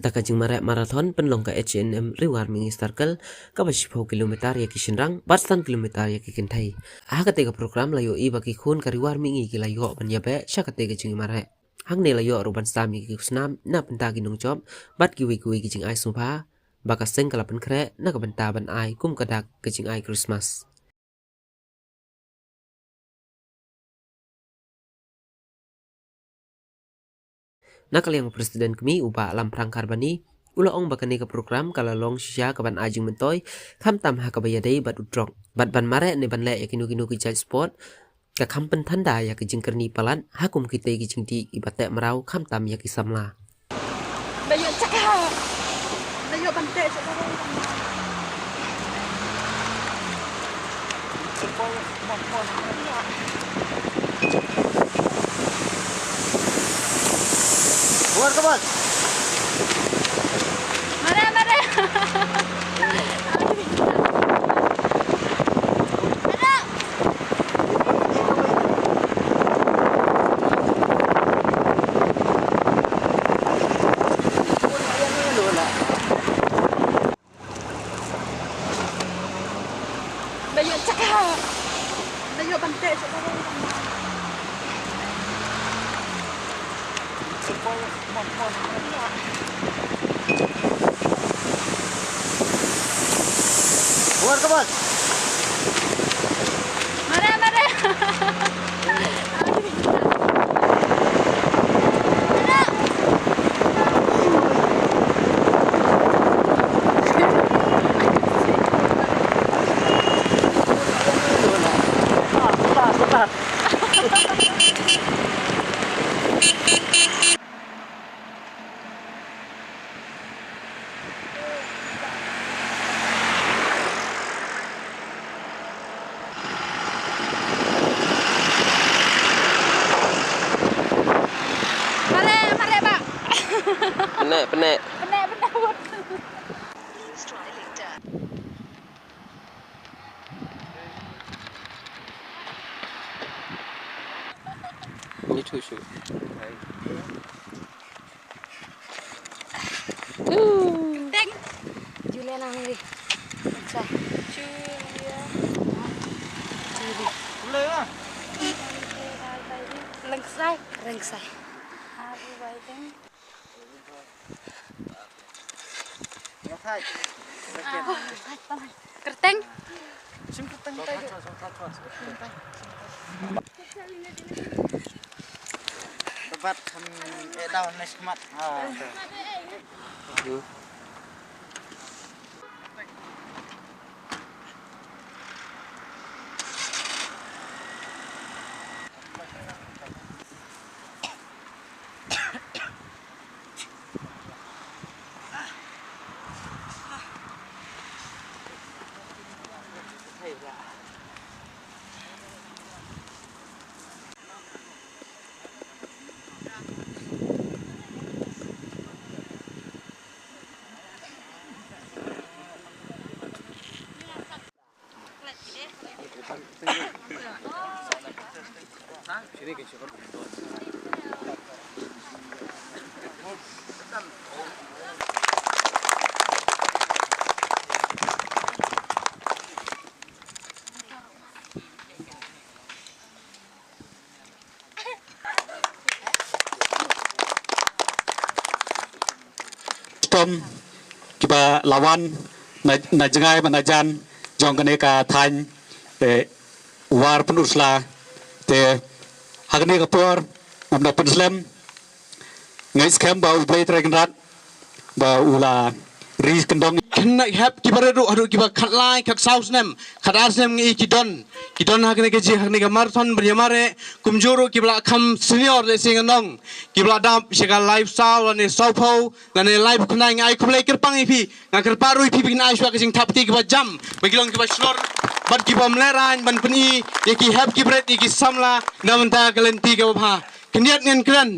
Takajing marathon penlong ka H&M riwar mingi circle ka 10 kilometer ya kishinrang 8 kilometer ya kikintai. Hakatega program layo iba ki khun ka riwar mingi ki layo ban yabe syakatega jing mare. Hang ne layo ruban stami ki kusnam na penta ki nong job bat ki wi ki jing ai supa baka seng kalapan kre na ka benta ban ai kum kadak ke jing ai Christmas. Nakal yang presiden kami uba alam perang karbani ula ong bakani ke program kala long sya kaban ajing mentoy kam tam ha kabayadai bat udrok bat ban mare ne ban le yakinu ki jai sport ka kam pen thanda ya ki jingkerni palan hakum kita ki jingti ibate marau kam tam ya ki samla dayo caka dayo bante Buat kawan. Mare. Dayo caka dayo bante Buat kawan. Mare. Mare, Pak. penek Benar. ni chu Teng. Julia nang ni. Sa. Julia. Boleh lah. Lengsai. Aku baiteng. Ya thay. Kerteng. Sim kerteng tay. Tepat daun nesmat. Sini ke sini. Tom kita lawan na jengai manajan jong kene ka than te war penusla te hagne ka por namna penslam ngai skam ba ulbai tregnat ba ula ris kendong kena hab kibaredu adu kiba khatlai khak saus nem khadas nem ngi kidon hakne ke ji hakne ke marathon beryamare kumjoro kibla kham senior le singanong kibla dam shega lifestyle ne sopho ne life kunai ngai kublai kerpang ipi ngakir paru ipi bikin aiswa ke sing tapti kiba jam bagilong kiba slor ban kiba mleran ban peni yaki hab kibret yaki samla namanta kalenti ke bha keniat ngen kran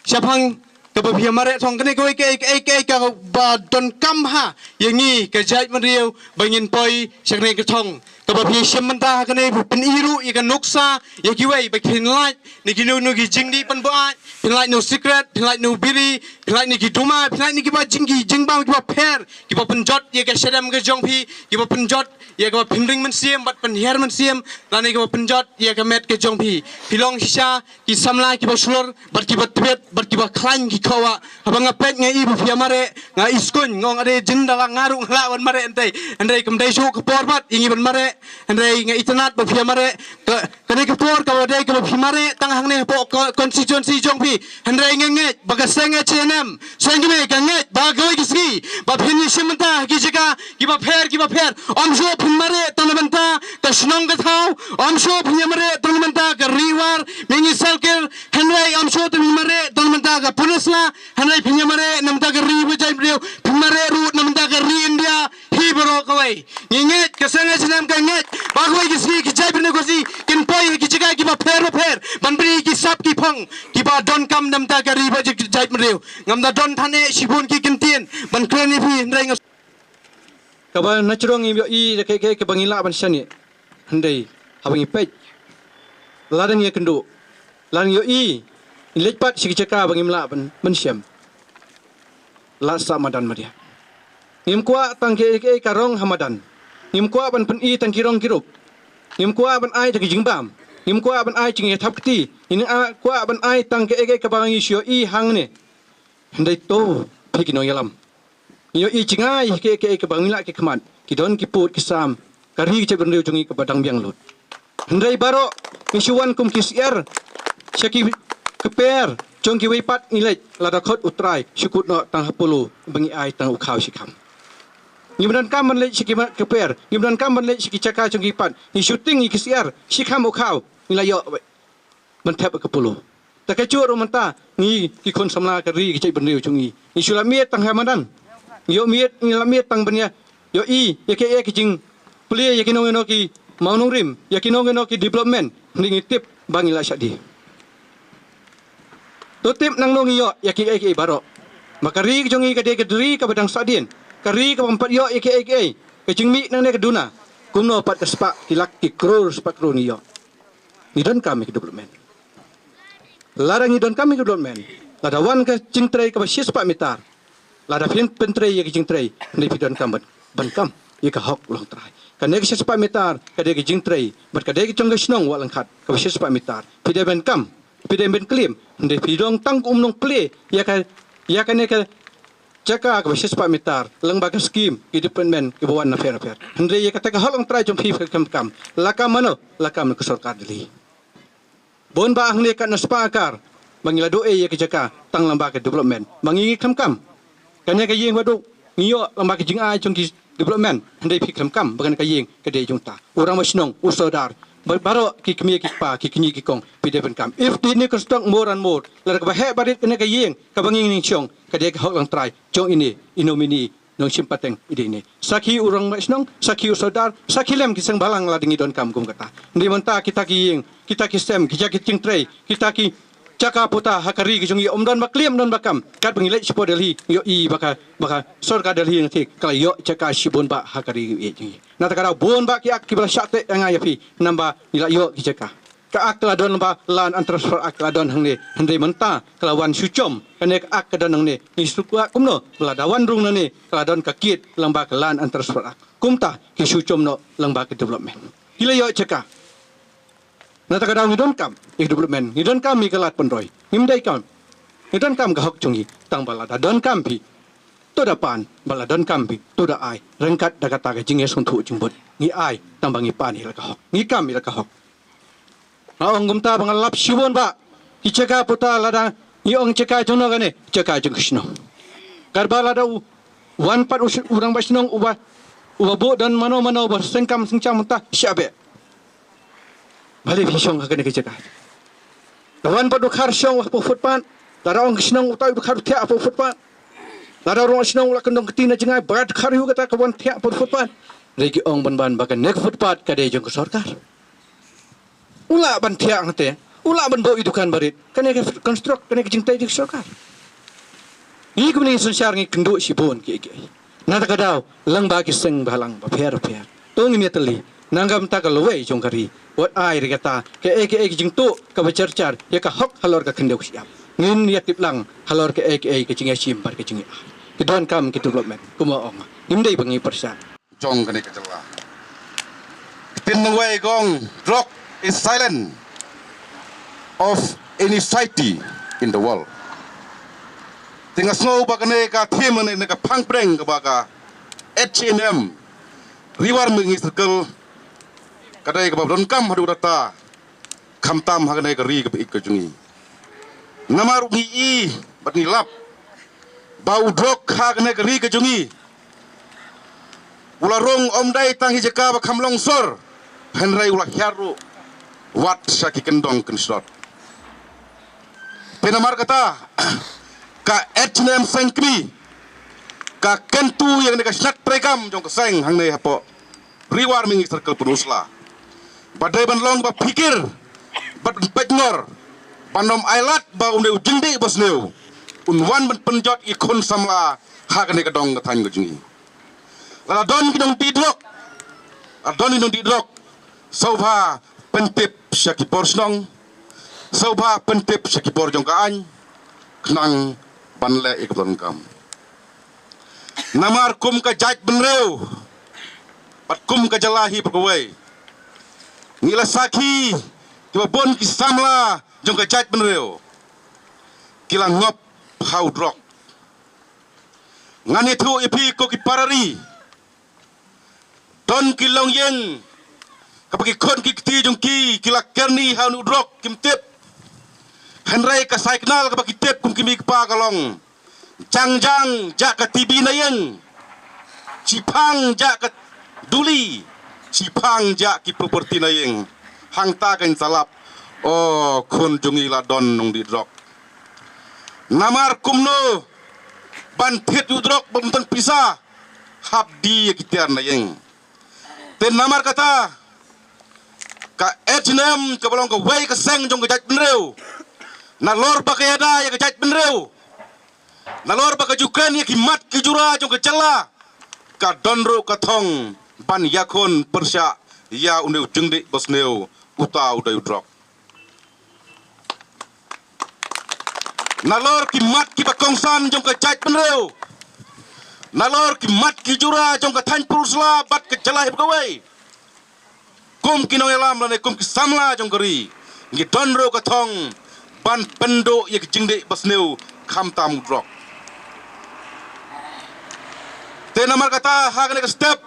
siapang Kapag mare song kene ko ke ka ba don kam ha yangi ke jai mariu bangin poi sakne ke thong kapag sementa kene pen iru ikan noksa ya kiwai ba kin light ni kinu nu gi jingdi pan ba kin light no secret kin light no biri Pilai ni ki duma, pilai ni ki ba jinggi, jingbang ki ba per, ki ba penjot ye ke sedam ke jongpi, ki ba penjot ye ke ba pimring men siem, bat penher men siem, lani ki ba penjot ye ke met ke jongpi. Pilong hisya ki samla ki ba sulur, bat ki ba tebet, bat ki ba klan ki kawa, abang ngapet ngai ibu pia mare, ngai iskun ngong ade jinda ngaru nglawan mare entai kemdai su ke porbat ingi ban mare, entai ngai itanat ba pia mare, kene ke por ka ade ke ba pia mare tang hang ne po konstituensi jongpi, entai ngenget bagaseng HNM Sengme kanget bagai kisgi ba phini simanta ki jika ki ba pher omso phimare tanamanta ka snong ka thau omso phimare tanamanta ka riwar mengi salker hanwai omso phimare tanamanta ka punisla hanwai phimare namta ka ri bujai brio phimare ru namta ka ri India hi bro kawai nginget ka sanga sinam kanget bagai kisgi ki jai brio kosi kin poi ki jika ki ba pher banbri ki sap ki phang ki ba don kam namta ka ri bujai brio ngamda don thane sibun ki kentien ban kreni phi ndai ngas kaba nachrong i ke bangila ban sani handai habangi pej ladang ye kendo lang yo i lekpat sikicaka bangi mla ban siam la samadan madia ngim kwa tang ke karong hamadan ngim kwa ban pen i tang kirong kirup ngim kwa ban ai taki jingbam ngim kwa ban ai ching thap kti in kwa ban ai tang ke bangi sio i hangne handai to phikino yalam yo i chingai ke bangila ke khaman ki don ki put ki sam kari ke benriu jungi ke badang biang lut handai baro misuan kum kisiar syaki keper jong ki weipat nilai lada khot utrai syukut no tang hapulu bangi ai tang ukhaw sikam ngimdan kam ban le syaki keper ngimdan kam ban le syaki caka jong ki pat ni shooting ni kisiar sikam ukhaw nilai yo ban thap ke pulu tak kecur menta ni ki kon samla kari ki cai benriu jungi ni sulamiet tang hamadan yo miet ni lamiet tang benya yo i ye ke jing puli ye kino ki maunung rim ye kino ki development ni tip bangila syadi to tip nang nong yo ye ke baro makari jongi ke de dri ka badang sadien kari ka pampat yo ye ke jing mi nang ne ke duna kumno pat ke spa kilak ki kror spa kroni yo ni dan kami development larang idon kami development lada wan ke jingtrai ke basis pak mitar lada fin pentrai ye ke jingtrai ni pidon kam ban kam ye ka hok long trai kan ye ke pak mitar ka de ke jingtrai bat ka de ke chong snong walang khat ke basis pak mitar pide ben kam pide ben klim ni pidong tang nong ple ya ka ne ke jaka ke basis pak mitar lang ba ke skim ke department ke bawan na fair hendre ye ka ta hok long trai jom fi kam lakam mano lakam ke sarkar dili bon ba ang nekat na spakar mangila doe ye ke jaka tang lamba ke development mangi kam kanya ke yeng wadu ngiyo lamba ke jinga chung ki development handai phik kam bagan ke yeng ke de jungta orang masnong usodar baro ki kmi ki pa ki kni ki kong pide ben kam if di ni construct more and more la ka he barit ke ke yeng ka bangi ning chong ke de hok lang try chong ini inomini nong simpateng idini saki urang masnong saki usodar saki lem kisang balang la dingi don kam kum kata ndi monta kita ki yeng kita ki stem kita ki tingtrai kita ki caka puta hakari ki jungi omdan bakliam don bakam kat bangilai sipo delhi yo i baka sorka delhi nanti kala yo caka sibon ba hakari ye jungi nata kara bon ba ki ak ki bala syate anga yafi namba ila yo ki caka ka akla don ba lan transfer akla don hangne hande menta kala wan sucom kane ak ka don hangne ni sukwa kumno kala dawan rung nane kala don ka kit lamba ka lan transfer ak kumta ki sucom no lamba ke development kila yo caka nata kadang ngidon kam development ngidon kam mi kalat pendoi ngimdai kam ngidon kam ga hok chungi tang bala da don kam pi to da pan bala don kam pi to da ai rengkat da kata ga jinge sun thu jingbot ngi ai tambangi pan hi la ka hok ngi kam mi la ka hok ong gumta bangalap sibon ba ki cheka puta lada ni ong cheka jono gane cheka jung krishno garbala da wan pat urang basnong uba bo dan mano bar sengkam sengcam ta syabe balik pisong akan kerja kah. Lawan pada karsong apa futpan, larang senang utai kar tiap apa futpan, larang senang ulah kendong ketina jengai berat karyu kata kawan tiap apa futpan. Lagi ong ban bahkan nek futpan kadai jeng kesarkar. Ulah ban tiap ngate, ulah ban bau idukan barit, kan nek konstruk, kan nek cintai jeng kesarkar. Ini kemudian sensar ngi kenduk sibon kiki. Nada kadau lang bagi seng balang baper. Tong ini teli. Nanggam tak kalawai jong kari. Wat ai rigata ke jing tu ka bercercar ya ka hok halor ka kendau siap. ngin ya tip lang halor ke ke cinga simpar ke cinga kedon kam ke development kuma ong ngimdai bangi persa jong kene kecela tin way gong drug is silent of any society in the world tinga snow bakane ka theme ne ka phang preng ka baka H&M riwar mengi circle kadai ka don kam hadu data kam tam hagane ka ri ka ik ka jungi namaru ni i bat ni lap bau drog hagane ka ri ka jungi ula rong om dai tang hijaka ba kham longsor henrai ula hyaru wat saki kendong kenshot penamar kata ka H&M sengkri ka kentu yang neka snat pregam jong keseng hang nei hapo riwar mingi circle penusla badai ban long ba pikir bat pejnor panom ailat ba unde ujindi bosneu unwan ban penjot ikon samla hak neka dong katang gejungi lala don kidong tidrok adon kidong tidrok sauba pentip syaki porsnong sauba pentip syaki por jong kaan kenang banle ikon kam namar kum ka jaj benreu pat kum ka jalahi pegawai ngila saki tiba bon ki samla jong ka jaj benreu kila ngop how drop ngani thu ipi ko ki parari don ki long yen kapaki kon ki ti jong ki kila kerni how nu drop kim tip henrai ka signal kapaki tip kum kimi pa kalong jang jak ke TV na yang cipang jak ke duli cipang jak ki property na yang hang ta kan salap oh kun jungi la don nong di drok namar kumno ban phet u drok bentang pisa hab di kitiar na yang ten namar kata ka H&M ke balong ke wei ke seng jong ke jaj benreu na lor bakayada ya ke jaj benreu nalor baka jukan ya kimat ki jura jong ke cela ka donro ka thong ban yakon persya ya unde jengde bosneu uta uday drok nalor kimat ki bakongsan jong ke jaj benreu nalor kimat ki jura jong ke than purusla bat ke cela heb kawai kum kinong elam lane kum ki samla jong keri ngi donro ka thong ban pendo ya jengde bosneu kham tam drok tenamar kata hak nek step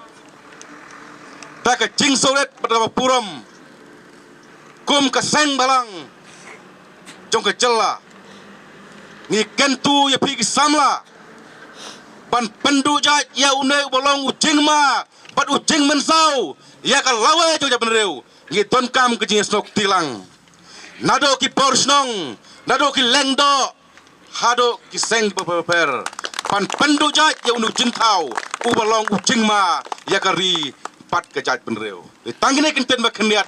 tak jing solet pada puram kum ka seng balang jong ka jella ni kentu ya pi samla ban pendu jaj ya une bolong ujing ma bat ujing mensau ya ka lawe jong ja benreu ni ton kam ke jing snok tilang nado ki porsnong nado ki lengdo hado ki seng per pan pendu jaj ya unu jintau ubalong ujing ma ya kari pat ke jaj benreu tangine kinten ba khniat